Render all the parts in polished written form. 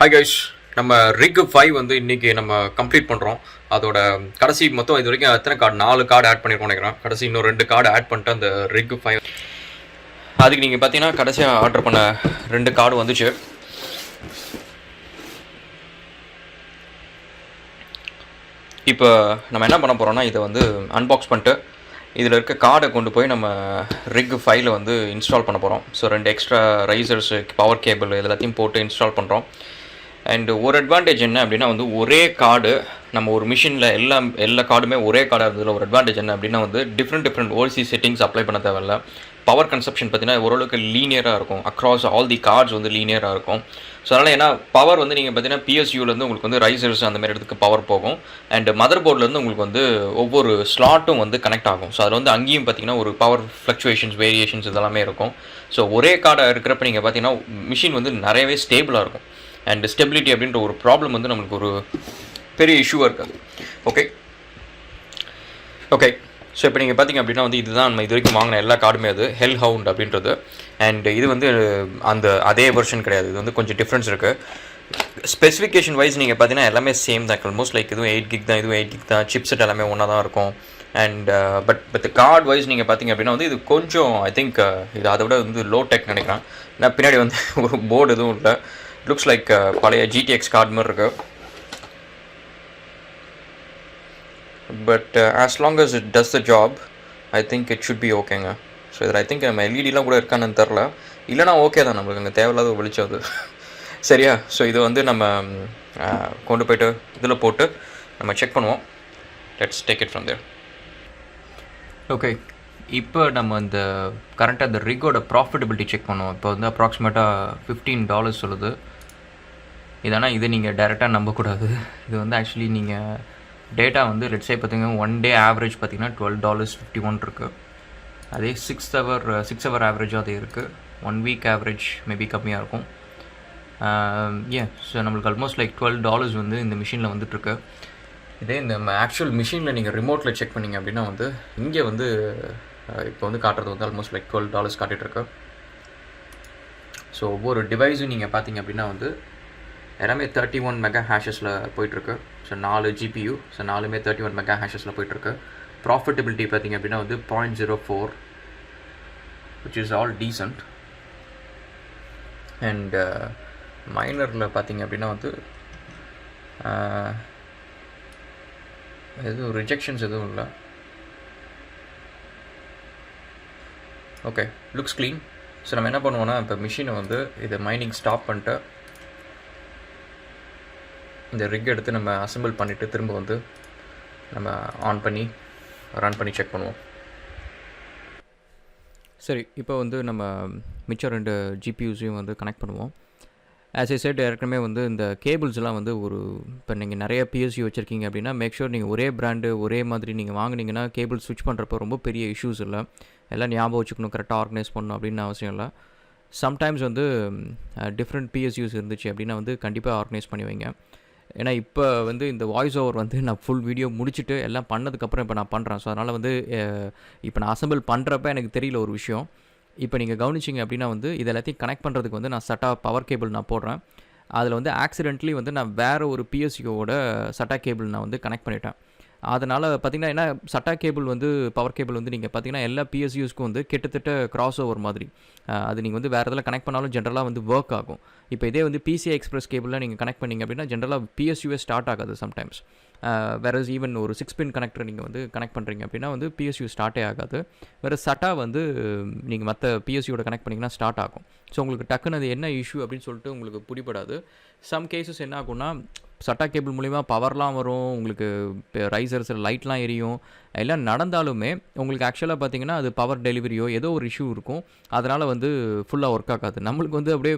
Hi guys, நம்ம rig 5 வந்து இன்னைக்கு நம்ம கம்ப்ளீட் பண்ணுறோம். அதோட கடைசி மொத்தம் இது வரைக்கும் எத்தனை கார்டு, 4 கார்டு ஆட் பண்ணிருக்கோம் நினைக்கிறேன். கடைசி இன்னும் 2 கார்டு ஆட் பண்ணிட்டு அந்த ரிக் 5 அதுக்கு நீங்கள் பார்த்தீங்கன்னா கடைசியாக ஆர்டர் பண்ண 2 கார்டு வந்துச்சு. இப்போ நம்ம என்ன பண்ண போகிறோம்னா, இதை வந்து அன்பாக்ஸ் பண்ணிட்டு இதில் இருக்க கார்டை கொண்டு போய் நம்ம ரிக் 5ல் வந்து இன்ஸ்டால் பண்ண போகிறோம். ஸோ 2 எக்ஸ்ட்ரா ரைசர்ஸு, பவர் கேபிள் எல்லாத்தையும் போட்டு இன்ஸ்டால் பண்ணுறோம். அண்ட் ஒரு அட்வான்டேஜ் என்ன அப்படின்னா வந்து, ஒரே கார்டு நம்ம ஒரு மிஷினில் எல்லா கார்டுமே ஒரே கார்டாக இருந்ததில் ஒரு அட்வான்டேஜ் என்ன அப்படின்னா வந்து, டிஃப்ரெண்ட் ஓல்சி செட்டிங்ஸ் அப்ளை பண்ண தேவையில்ல. பவர் கன்சப்ஷன் பார்த்தீங்கன்னா ஓரளவுக்கு லீனியராக இருக்கும். அக்ராஸ் ஆல் தி கார்ட்ஸ் வந்து லீனியராக இருக்கும். ஸோ அதனால் ஏன்னா பவர் வந்து நீங்கள் பார்த்தீங்கன்னா பிஎஸ்யூலேருந்து உங்களுக்கு வந்து ரைசர்ஸ் அந்த மாதிரி இடத்துக்கு பவர் போகும். அண்ட் மதர் போர்ட்லேருந்து உங்களுக்கு வந்து ஒவ்வொரு ஸ்லாட்டும் வந்து கனெக்ட் ஆகும். ஸோ அதில் வந்து அங்கேயும் பார்த்தீங்கன்னா ஒரு பவர் ஃப்ளக்சுவேஷன்ஸ், வேரியேஷன்ஸ் இதெல்லாமே இருக்கும். ஸோ ஒரே கார்டாக இருக்கிறப்ப நீங்கள் பார்த்தீங்கன்னா மிஷின் வந்து நிறையவே ஸ்டேபிளாக இருக்கும். அண்ட் ஸ்டெபிலிட்டி அப்படின்ற ஒரு ப்ராப்ளம் வந்து நம்மளுக்கு ஒரு பெரிய இஷ்யூவாக இருக்காது. ஓகே ஸோ இப்போ நீங்கள் பார்த்தீங்க அப்படின்னா வந்து இதுதான் நம்ம இது வரைக்கும் வாங்கின எல்லா கார்டுமே அது ஹெல் ஹவுண்ட் அப்படின்றது. அண்ட் இது வந்து அதே வெர்ஷன் கிடையாது. இது வந்து கொஞ்சம் டிஃப்ரென்ஸ் இருக்குது. ஸ்பெசிஃபிகேஷன் வைஸ் நீங்கள் பார்த்தீங்கன்னா எல்லாமே சேம் தான். ஆல்மோஸ்ட் லைக் இதுவும் 8 GB தான், இதுவும் 8 GB தான். சிப்செட் எல்லாமே ஒன்றா தான் இருக்கும். அண்ட் பட் கார்டு வைஸ் நீங்கள் பார்த்தீங்க அப்படின்னா வந்து இது கொஞ்சம் ஐ திங்க் இது அதை விட வந்து லோ டெக் நினைக்கிறேன். நான் பின்னாடி வந்து ஒரு போர்டு எதுவும் இல்லை. லுக்ஸ் லைக் பழைய ஜிடிஎக்ஸ் கார்டு மாதிரி இருக்கு. But as long as it does the job, I think it should be ஓகேங்க. ஸோ இதில் ஐ திங்க் நம்ம எல்இடிலாம் கூட இருக்கான்னு தெரில. இல்லைனா ஓகே தான், நம்மளுக்கு அங்கே தேவையில்லாத வெளிச்சம் அது. சரியா? ஸோ இது வந்து நம்ம கொண்டு போய்ட்டு இதில் போட்டு நம்ம செக் பண்ணுவோம். Let's take it from there. Okay, இப்போ நம்ம இந்த கரண்ட்டாக இந்த ரிக்கோட ப்ராஃபிட்டபிலிட்டி செக் பண்ணுவோம். இப்போ வந்து அப்ராக்சிமேட்டாக $15 சொல்லுது. இதனால் இதை நீங்கள் டைரெக்டாக நம்பக்கூடாது. இது வந்து ஆக்சுவலி நீங்கள் டேட்டா வந்து லெட்ஸே பார்த்தீங்கன்னா 1 டே ஆவரேஜ் பார்த்தீங்கன்னா $12.51 இருக்குது. அதே 6 ஹவர் ஆவரேஜாக அது இருக்குது. 1 வீக் ஆவரேஜ் மேபி கம்மியாக இருக்கும். ஸோ நம்மளுக்கு ஆல்மோஸ்ட் லைக் $12 வந்து இந்த மிஷினில் வந்துட்டுருக்கு. இதே இந்த ஆக்சுவல் மிஷினில் நீங்கள் ரிமோட்டில் செக் பண்ணிங்க அப்படின்னா வந்து இங்கே வந்து இப்போ வந்து காட்டுறது வந்து ஆல்மோஸ்ட் லைக் $12 காட்டிகிட்ருக்கு. ஸோ ஒவ்வொரு டிவைஸும் நீங்கள் பார்த்தீங்க அப்படின்னா வந்து எல்லாமே 31 மெகா ஹேஷஸில் போயிட்டுருக்கு. ஸோ 4 GPU, ஸோ 4மே 31 மெகா ஹேஷஸில் போயிட்டுருக்கு. ப்ராஃபிட்டபிலிட்டி பார்த்தீங்க அப்படின்னா வந்து 0.04, which is all decent. And மைனரில் பார்த்தீங்க அப்படின்னா வந்து எதுவும் ரிஜெக்ஷன்ஸ் எதுவும் இல்லை. Okay, looks clean. ஸோ நம்ம என்ன பண்ணுவோன்னா, இப்போ மிஷினை வந்து இதை மைனிங் ஸ்டாப் பண்ணிட்டு இந்த ரிக் எடுத்து நம்ம அசெம்பிள் பண்ணிவிட்டு திரும்ப வந்து நம்ம ஆன் பண்ணி ரன் பண்ணி செக் பண்ணுவோம். சரி, இப்போ வந்து நம்ம மிச்சம் 2 ஜிபியூஸையும் வந்து கனெக்ட் பண்ணுவோம். ஆஸ் ஐ செட் ஏற்கனவே வந்து இந்த கேபிள்ஸ்லாம் வந்து இப்போ நீங்கள் நிறைய பிஎஸ்சி வச்சுருக்கீங்க அப்படின்னா மேக் ஷூர் நீங்கள் ஒரே பிராண்டு ஒரே மாதிரி நீங்கள் வாங்கினீங்கன்னா கேபிள் ஸ்விட்ச் பண்ணுறப்போ ரொம்ப பெரிய இஷ்யூஸ் இல்லை. எல்லாம் ஞாபகம் வச்சுக்கணும், கரெக்டாக ஆர்கனைஸ் பண்ணணும் அப்படின்னு அவசியம் இல்லை. சம்டைம்ஸ் வந்து டிஃப்ரெண்ட் பிஎஸ்யூஸ் இருந்துச்சு அப்படின்னா வந்து கண்டிப்பாக ஆர்கனைஸ் பண்ணி வைங்க. ஏன்னா இப்போ வந்து இந்த வாய்ஸ் ஓவர் வந்து நான் ஃபுல் வீடியோ முடிச்சுட்டு எல்லாம் பண்ணதுக்கப்புறம் இப்போ நான் பண்ணுறேன். ஸோ அதனால் வந்து இப்போ நான் அசெம்பிள் பண்ணுறப்ப எனக்கு தெரியல ஒரு விஷயம். இப்போ நீங்கள் கவனிச்சிங்க அப்படின்னா வந்து இது எல்லாத்தையும் கனெக்ட் பண்ணுறதுக்கு வந்து நான் சட்டா பவர் கேபிள் நான் போடுறேன். அதில் வந்து ஆக்சிடென்ட்லி வந்து நான் வேறு ஒரு பிஎஸ்சியோட சட்டா கேபிள் நான் வந்து கனெக்ட் பண்ணிட்டேன். அதனால் பார்த்திங்கன்னா என்ன, சட்டா கேபிள் வந்து பவர் கேபிள் வந்து நீங்கள் பார்த்திங்கன்னா எல்லா பிஎஸ்யூஸ்க்கும் வந்து கிட்டத்தட்ட கிராஸ் ஓவர் மாதிரி. அது நீங்கள் வந்து வேறு இதில் கனெக்ட் பண்ணாலும் ஜென்ரலாக வந்து ஒர்க் ஆகும். இப்போ இதே வந்து பிசிஐ எக்ஸ்பிரஸ் கேபிளில் நீங்கள் கனெக்ட் பண்ணிங்க அப்படின்னா ஜென்ரலாக பிஎஸ்யூவே ஸ்டார்ட் ஆகாது சம்டைம்ஸ். வேறு ஈவன் ஒரு 6 பின் கனெக்டர் நீங்கள் வந்து கனெக்ட் பண்ணுறீங்க அப்படின்னா வந்து பிஎஸ்யூ ஸ்டார்ட்டே ஆகாது. வேறு சட்டா வந்து நீங்கள் மற்ற பிஎஸ்யூட கனெக்ட் பண்ணிங்கன்னா ஸ்டார்ட் ஆகும். ஸோ உங்களுக்கு டக்குன்னு அது என்ன இஷ்யூ அப்படின்னு சொல்லிட்டு உங்களுக்கு பிடிபடாது. சம் கேசஸ் என்ன ஆகும்னா, சட்டா கேபிள் மூலிமா பவர்லாம் வரும், உங்களுக்கு ரைசர்ஸ் லைட்லாம் எரியும், எல்லாம் நடந்தாலுமே உங்களுக்கு ஆக்சுவலாக பார்த்தீங்கன்னா அது பவர் டெலிவரியோ ஏதோ ஒரு இஷ்யூ இருக்கும். அதனால் வந்து ஃபுல்லாக ஒர்க் ஆகாது. நம்மளுக்கு வந்து அப்படியே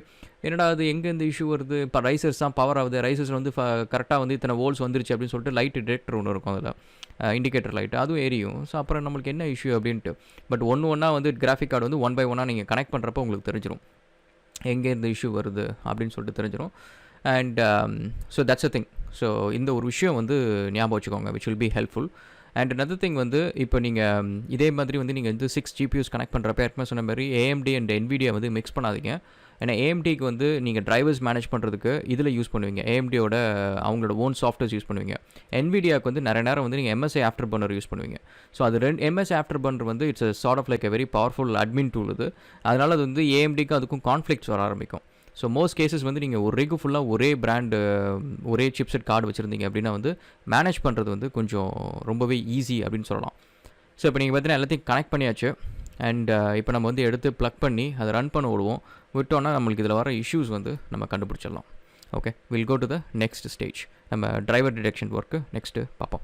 என்னடா அது எங்கே இந்த இஷ்யூ வருது, இப்போ ரைசர்ஸ் தான் பவர் ஆகுது, ரைசர்ஸ் வந்து கரெக்டாக வந்து இத்தனை வோல்ட்ஸ் வந்துருச்சு அப்படின்னு சொல்லிட்டு லைட் டிடெக்டர் ஒன்று இருக்கும், அதில் இண்டிகேட்டர் லைட்டு அதுவும் எரியும். ஸோ அப்புறம் நம்மளுக்கு என்ன இஷ்யூ அப்படின்ட்டு. பட் ஒன்றா வந்து கிராஃபிக் கார்டு வந்து 1 by 1 நீங்கள் கனெக்ட் பண்ணுறப்போ உங்களுக்கு தெரிஞ்சிடும் எங்கே இந்த இஷ்யூ வருது அப்படின்னு சொல்லிட்டு தெரிஞ்சிடும். And so that's a thing. So இந்த ஒரு விஷயம் வந்து ஞாபகம் வச்சுக்கோங்க, which will be helpful. And another thing வந்து இப்போ நீங்கள் இதே மாதிரி வந்து நீங்கள் வந்து 6 GPUs கனெக்ட் பண்ணுறப்ப ஏற்கனவே சொன்ன மாதிரி AMD அண்ட் NVIDIA வந்து மிக்ஸ் பண்ணாதீங்க. ஏன்னா AMDக்கு வந்து நீங்கள் டிரைவர்ஸ் மேனேஜ் பண்ணுறதுக்கு இதில் யூஸ் பண்ணுவீங்க, AMDயோட அவங்களோட ஓன் சாஃப்ட்வேர்ஸ் யூஸ் பண்ணுவீங்க. NVIDIAக்கு வந்து நிறைய நேரம் வந்து நீங்கள் MSI ஆஃப்டர் பர்னர் யூஸ் பண்ணுவீங்க. ஸோ அது MSI ஆஃப்டர் பர்னர் வந்து it's sort of like a very powerful admin tool இது. அதனால் அது வந்து AMDக்கு அதுக்கும் கான்ஃப்ளிக்ட்ஸ் வர ஆரம்பிக்கும். ஸோ மோஸ்ட் கேசஸ் வந்து நீங்கள் ஒரு ரிகு ஃபுல்லாக ஒரே பிராண்டு ஒரே சிப்செட் கார்டு வச்சுருந்தீங்க அப்படின்னா வந்து மேனேஜ் பண்ணுறது வந்து கொஞ்சம் ரொம்பவே ஈஸி அப்படின்னு சொல்லலாம். ஸோ இப்போ நீங்கள் பார்த்தீங்கன்னா எல்லாத்தையும் கனெக்ட் பண்ணியாச்சு. அண்ட் இப்போ நம்ம வந்து எடுத்து ப்ளக் பண்ணி அதை ரன் பண்ண விட்டோன்னா நம்மளுக்கு இதில் வர இஷ்யூஸ் வந்து நம்ம கண்டுபிடிச்சிடலாம். Okay, will go to the next stage. நம்ம டிரைவர் டிடெக்ஷன் ஒர்க்கு நெக்ஸ்ட்டு பார்ப்போம்.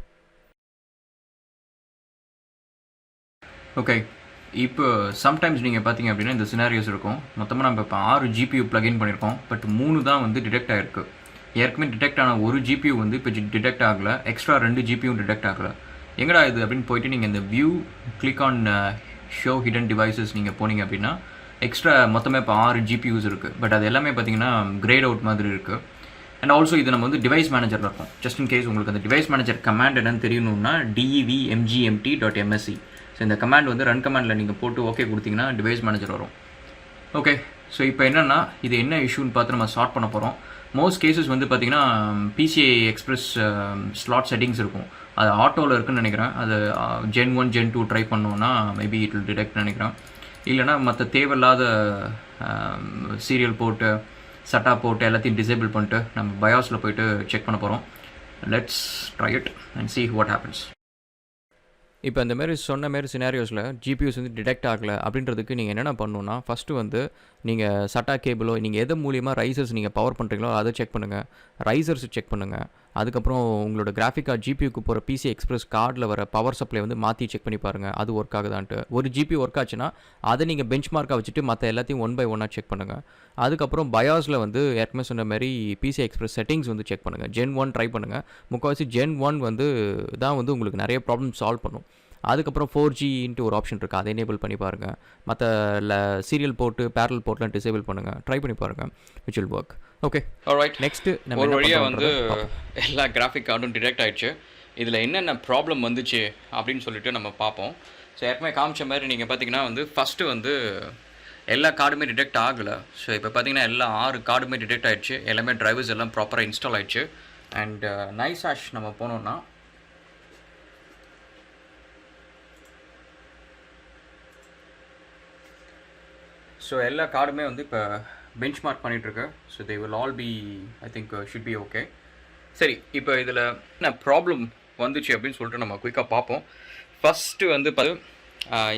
ஓகே, இப்போ சம்டைம்ஸ் நீங்கள் பார்த்தீங்க அப்படின்னா இந்த சினாரியோஸ் இருக்கும். மொத்தமாக நம்ம இப்போ 6 GPU ப்ளக்இன் பண்ணியிருக்கோம். பட் 3 தான் வந்து டிடெக்ட் ஆகிருக்கு. ஏற்கனவே டிடெக்ட் ஆன ஒரு GPU வந்து இப்போ டிடெக்ட் ஆகலை, எக்ஸ்ட்ரா 2 GPU டிடெக்ட் ஆகலை. எங்கடா இது அப்படின்னு போயிட்டு நீங்கள் இந்த view click on show hidden devices நீங்கள் போனீங்க அப்படின்னா எக்ஸ்ட்ரா மொத்தமாக இப்போ 6 GPUs இருக்குது. பட் அது எல்லாமே பார்த்தீங்கன்னா கிரேட் அவுட் மாதிரி இருக்குது. அண்ட் ஆல்சோ இது நம்ம வந்து டிவைஸ் மேனேஜரில் இருக்கும். ஜஸ்ட் இன் கேஸ் உங்களுக்கு அந்த டிவைஸ் மேனேஜர் கமாண்ட் என்னன்னு தெரியணும்னா devmgmt.msc. ஸோ இந்த கமாண்ட் வந்து ரன் கமாண்டில் நீங்கள் போட்டு ஓகே கொடுத்தீங்கன்னா டிவைஸ் மேனேஜர் வரும். ஓகே, ஸோ இப்போ என்னென்னா இது என்ன இஷ்யூன்னு பார்த்து நம்ம சார்ட் பண்ண போகிறோம். மோஸ்ட் கேசஸ் வந்து பார்த்திங்கன்னா PCI எக்ஸ்பிரஸ் ஸ்லாட் செட்டிங்ஸ் இருக்கும். அது ஆட்டோவில் இருக்குன்னு நினைக்கிறேன். அது Gen 1 Gen 2 ட்ரை பண்ணோன்னா மேபி இட் வில் டிடெக்ட் நினைக்கிறேன். இல்லைனா மற்ற தேவையில்லாத சீரியல் போட்டு சட்டா போட்டு எல்லாத்தையும் டிசேபிள் பண்ணிட்டு நம்ம பயாஸில் போய்ட்டு செக் பண்ண போகிறோம். Let's try it and see what happens. இப்போ இந்த மாதிரி சொன்ன மாரி சினாரியோஸில் GPUs வந்து டிடெக்ட் ஆகலை அப்படின்றதுக்கு நீங்கள் என்னென்ன பண்ணணுன்னா, ஃபஸ்ட்டு வந்து நீங்கள் சட்டா கேபிளோ நீங்கள் எது மூலியமாக ரைசர்ஸ் நீங்கள் பவர் பண்ணுறீங்களோ அதை செக் பண்ணுங்கள். ரைசர்ஸ் செக் பண்ணுங்கள். அதுக்கப்புறம் உங்களோட கிராஃபிக் கார்டு GPUக்கு போகிற PCI எக்ஸ்பிரஸ் கார்டில் வர பவர் சப்ளை வந்து மாற்றி செக் பண்ணி பாருங்கள், அது ஒர்க் ஆகுதான்ட்டு. ஒரு GPU ஒர்க் ஆச்சுன்னா அதை நீங்கள் பெஞ்ச் மார்க்காக வச்சுட்டு மற்ற எல்லாத்தையும் 1 by 1 செக் பண்ணுங்கள். அதுக்கப்புறம் பயாஸில் வந்து ஏற்கனவே சொன்ன மாதிரி PCI எக்ஸ்பிரஸ் செட்டிங்ஸ் வந்து செக் பண்ணுங்கள். Gen 1 ட்ரை பண்ணுங்கள். முக்கால்வாசி Gen 1 வந்து தான் வந்து உங்களுக்கு நிறைய ப்ராப்ளம் சால்வ் பண்ணும். அதுக்கப்புறம் 4Gன்ட்டு ஒரு ஆப்ஷன் இருக்குது, அதை எனேபிள் பண்ணி பாருங்கள். மற்ற சீரியல் போட்டு பேரல் போர்ட்லாம் டிசேபிள் பண்ணுங்கள், ட்ரை பண்ணி பாருங்கள், which will work. Okay, alright. Next நம்ம ஒரு வழியாக வந்து எல்லா கிராஃபிக் கார்டும் டிடெக்ட் ஆகிடுச்சு. இதில் என்னென்ன ப்ராப்ளம் வந்துச்சு அப்படின்னு சொல்லிட்டு நம்ம பார்ப்போம். ஸோ ஏற்கனவே காமிச்ச மாதிரி நீங்கள் பார்த்தீங்கன்னா வந்து ஃபஸ்ட்டு வந்து எல்லா கார்டுமே டிடெக்ட் ஆகலை. ஸோ இப்போ பார்த்தீங்கன்னா எல்லா 6 கார்டுமே டிடெக்ட் ஆகிடுச்சு. எல்லாமே டிரைவர்ஸ் எல்லாம் ப்ராப்பராக இன்ஸ்டால் ஆகிடுச்சு. அண்ட் நைஸ் ஹேஷ் நம்ம போனோன்னா ஸோ எல்லா கார்டுமே வந்து இப்போ பெஞ்ச் மார்க் பண்ணிகிட்ருக்கு. So they will all be I think should be okay. சரி, இப்போ இதில் என்ன ப்ராப்ளம் வந்துச்சு அப்படின்னு சொல்லிட்டு நம்ம குயிக்காக பார்ப்போம். ஃபஸ்ட்டு வந்து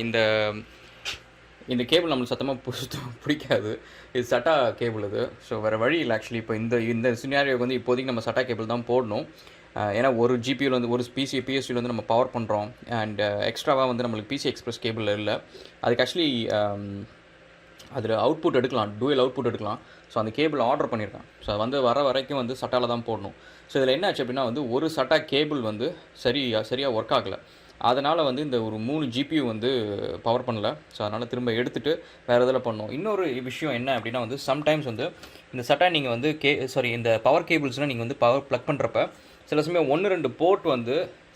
இந்த இந்த கேபிள் நம்மளுக்கு சத்தமாக பிடிக்காது. இது சட்டா கேபிள் இது. ஸோ வேறு வழி இல்லை. ஆக்சுவலி இப்போ இந்த சினாரியோக்கு வந்து இப்போதைக்கு நம்ம சட்டா கேபிள் தான் போடணும். ஏன்னா ஒரு GPUவில் வந்து ஒரு PSUவில் வந்து நம்ம பவர் பண்ணுறோம். அண்ட் எக்ஸ்ட்ராவாக வந்து நம்மளுக்கு PCI எக்ஸ்பிரஸ் கேபிள் இல்லை. அதுக்கு ஆக்சுவலி அதில் அவுட்புட் எடுக்கலாம், டூயல் அவுட்புட் எடுக்கலாம். ஸோ அந்த கேபிள் ஆர்டர் பண்ணியிருக்கேன். ஸோ அது வந்து வர வரைக்கும் வந்து சட்டாவில் தான் போடணும். ஸோ இதில் என்ன ஆச்சு அப்படின்னா வந்து ஒரு சட்டா கேபிள் வந்து சரியாக ஒர்க் ஆகலை. அதனால் வந்து இந்த ஒரு 3 GPU வந்து பவர் பண்ணல. ஸோ அதனால் திரும்ப எடுத்துகிட்டு வேறு இதில் பண்ணோம். இன்னொரு விஷயம் என்ன அப்படின்னா வந்து சம்டைம்ஸ் வந்து இந்த சட்டா நீங்கள் வந்து இந்த பவர் கேபிள்ஸ்னால் நீங்கள் வந்து பவர் ப்ளக் பண்ணுறப்ப சில சமயம் 1-2 போர்ட் வந்து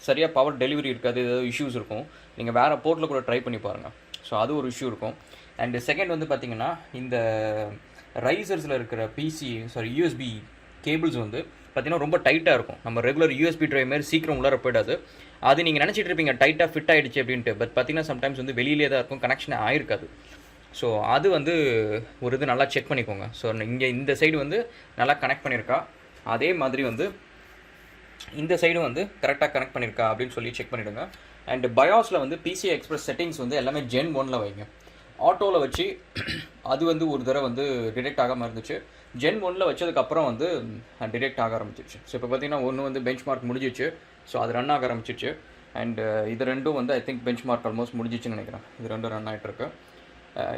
சரியாக பவர் டெலிவரி இருக்காது, ஏதாவது இஷ்யூஸ் இருக்கும். நீங்கள் வேறு போர்ட்டில் கூட ட்ரை பண்ணி பாருங்கள். ஸோ அது ஒரு இஷ்யூ இருக்கும். அண்டு செகண்ட் வந்து பார்த்திங்கன்னா இந்த ரைசர்ஸில் இருக்கிற USB கேபிள்ஸ் வந்து பார்த்திங்கன்னா ரொம்ப டைட்டாக இருக்கும். நம்ம ரெகுலர் USB ட்ரைவ் மாதிரி சீக்கிரம் உள்ளார போய்டாது. அது நீங்கள் நினச்சிட்டு இருப்பீங்க டைட்டாக ஃபிட் ஆகிடுச்சு அப்படின்ட்டு. பட் பார்த்திங்கன்னா சம்டைம்ஸ் வந்து வெளியிலே தான் இருக்கும், கனெக்ஷனே ஆகிருக்காது. ஸோ அது வந்து ஒரு இது நல்லா செக் பண்ணிக்கோங்க. ஸோ இங்கே இந்த சைடு வந்து நல்லா கனெக்ட் பண்ணியிருக்கா, அதே மாதிரி வந்து இந்த சைடும் வந்து கரெக்டாக கனெக்ட் பண்ணியிருக்கா அப்படின்னு சொல்லி செக் பண்ணிவிடுங்க. அண்ட் பயாஸில் வந்து PCI எக்ஸ்பிரஸ் செட்டிங்ஸ் வந்து எல்லாமே Gen 1 வைங்க. ஆட்டோவில் வச்சு அது வந்து ஒரு தடவை வந்து டிடெக்ட் ஆகாமல் இருந்துச்சு. Gen 1 வச்சதுக்கப்புறம் வந்து டிடெக்ட் ஆக ஆரம்பிச்சிருச்சு. ஸோ இப்போ பார்த்திங்கன்னா ஒன்று வந்து பெஞ்ச் மார்க் முடிஞ்சிச்சு. ஸோ அது ரன் ஆக ஆரம்பிச்சிருச்சு. அண்ட் இது ரெண்டும் வந்து I think benchmark almost முடிஞ்சிச்சுன்னு நினைக்கிறேன். இது ரெண்டும் ரன் ஆகிட்டுருக்கு.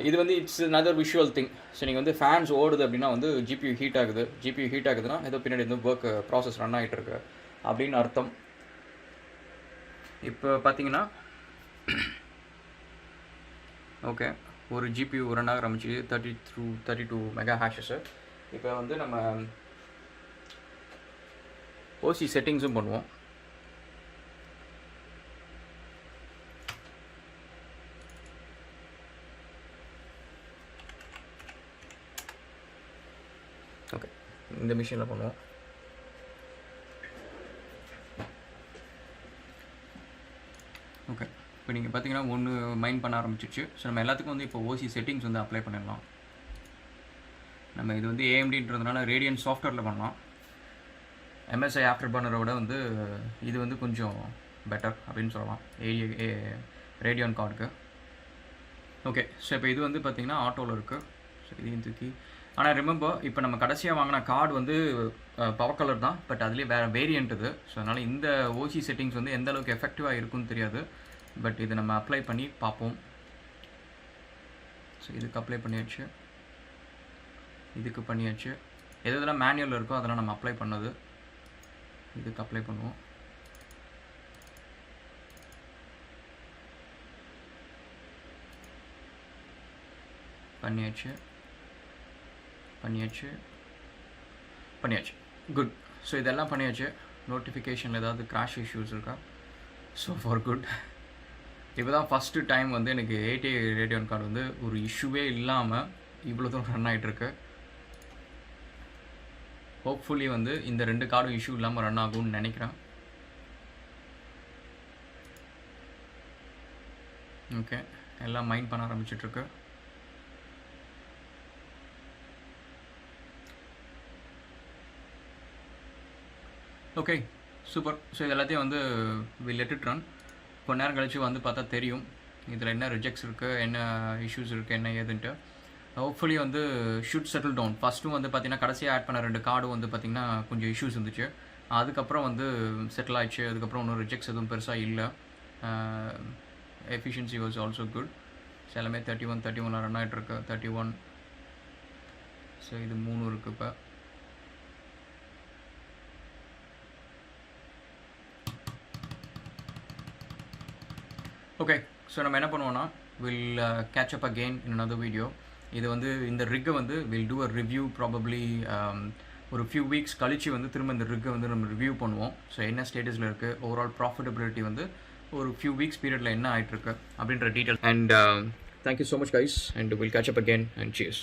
இது வந்து it's another visual thing. So நீங்கள் வந்து ஃபேன்ஸ் ஓடுது அப்படின்னா வந்து GPU ஹீட் ஆகுதுன்னா ஏதோ பின்னாடி வந்து ஒர்க் ப்ராசஸ் ரன் ஆகிட்டுருக்கு அப்படின்னு அர்த்தம். இப்போ பார்த்தீங்கன்னா ஓகே, ஒரு GPU ரன் ஆக ஆரம்பிச்சு 32 மெகா ஹேஷஸ். இப்போ வந்து நம்ம OC செட்டிங்ஸும் பண்ணுவோம். இந்த மிஷினில் பண்ணுவோம். ஓகே, இப்போ நீங்கள் பார்த்தீங்கன்னா ஒன்று மைண்ட் பண்ண ஆரம்பிச்சிச்சு. ஸோ நம்ம எல்லாத்துக்கும் வந்து இப்போ ஓசி செட்டிங்ஸ் வந்து அப்ளை பண்ணிடலாம். நம்ம இது வந்து ஏஎம்டின்றதுனால ரேடியன் சாஃப்ட்வேரில் பண்ணலாம். எம்எஸ்ஐ ஆஃப்டர் பர்னரோட வந்து இது வந்து கொஞ்சம் பெட்டர் அப்படின்னு சொல்லலாம் ரேடியன் கார்டுக்கு. ஓகே, ஸோ இப்போ இது வந்து பார்த்திங்கன்னா ஆட்டோவில் இருக்குது. ஸோ இதையும் தூக்கி, ஆனால் ரிமெம்பர் இப்போ நம்ம கடைசியாக வாங்கின கார்டு வந்து பவர் கலர் தான், பட் அதுலேயே வேறு வேரியன்ட் இது. ஸோ அதனால் இந்த ஓசி செட்டிங்ஸ் வந்து எந்த அளவுக்கு எஃபெக்டிவாக இருக்குன்னு தெரியாது, பட் இதை நம்ம அப்ளை பண்ணி பார்ப்போம். ஸோ இதுக்கு அப்ளை பண்ணியாச்சு, இதுக்கு பண்ணியாச்சு. எதெல்லாம் மேனுவல் இருக்கோ அதெல்லாம் நம்ம அப்ளை பண்ணது. இதுக்கு அப்ளை பண்ணுவோம். பண்ணியாச்சு பண்ணியாச்சு பண்ணியாச்சு. குட். ஸோ இதெல்லாம் பண்ணியாச்சு. நோட்டிஃபிகேஷனில் ஏதாவது கிராஷ் இஷ்யூஸ் இருக்கா? So for good. இப்போ தான் ஃபஸ்ட்டு டைம் வந்து எனக்கு 80 ரேடியன் கார்டு வந்து ஒரு இஷ்யூவே இல்லாமல் இவ்வளோ தூரம் ரன் ஆகிட்டுருக்கு. ஹோப்ஃபுல்லி வந்து இந்த 2 கார்டும் இஷ்யூ இல்லாமல் ரன் ஆகும்னு நினைக்கிறேன். ஓகே, எல்லாம் மைண்ட் பண்ண ஆரம்பிச்சிட்ருக்கு. Okay, super. ஸோ இது எல்லாத்தையும் வந்து வி லெட் இட் ரன். கொஞ்ச நேரம் கழிச்சு வந்து பார்த்தா தெரியும் இதில் என்ன ரிஜெக்ட்ஸ் இருக்குது, என்ன இஷ்யூஸ் இருக்குது, என்ன ஏதுன்ட்டு. ஹோப்ஃபுல்லி வந்து ஷுட் செட்டில் டவுன். ஃபஸ்ட்டும் வந்து பார்த்திங்கன்னா கடைசியாக ஆட் பண்ண 2 கார்டும் வந்து பார்த்திங்கன்னா கொஞ்சம் இஷ்யூஸ் இருந்துச்சு. அதுக்கப்புறம் வந்து செட்டில் ஆயிடுச்சு. அதுக்கப்புறம் ஒன்றும் ரிஜெக்ட்ஸ் எதுவும் பெருசாக இல்லை. Efficiency was also good. So எல்லாமே 31 ரன் ஆகிட்டுருக்கு. 31. ஸோ இது 3 இருக்குது இப்போ. ஓகே, ஸோ நம்ம என்ன பண்ணுவோன்னா will catch up again in another video. இது வந்து இந்த ரிக்கை வந்து will do a review probably ஒரு ஃபியூ வீக்ஸ் கழிச்சு வந்து திரும்ப இந்த ரிக்கை வந்து நம்ம ரிவ்யூ பண்ணுவோம். ஸோ என்ன ஸ்டேட்டஸில் இருக்குது, ஓவரால் ப்ராஃபிட்டபிலிட்டி வந்து ஒரு ஃபியூ வீக்ஸ் பீரியடில் என்ன ஆகிட்டுருக்கு அப்படின்ற detail. And thank you so much guys, and will catch up again and cheers.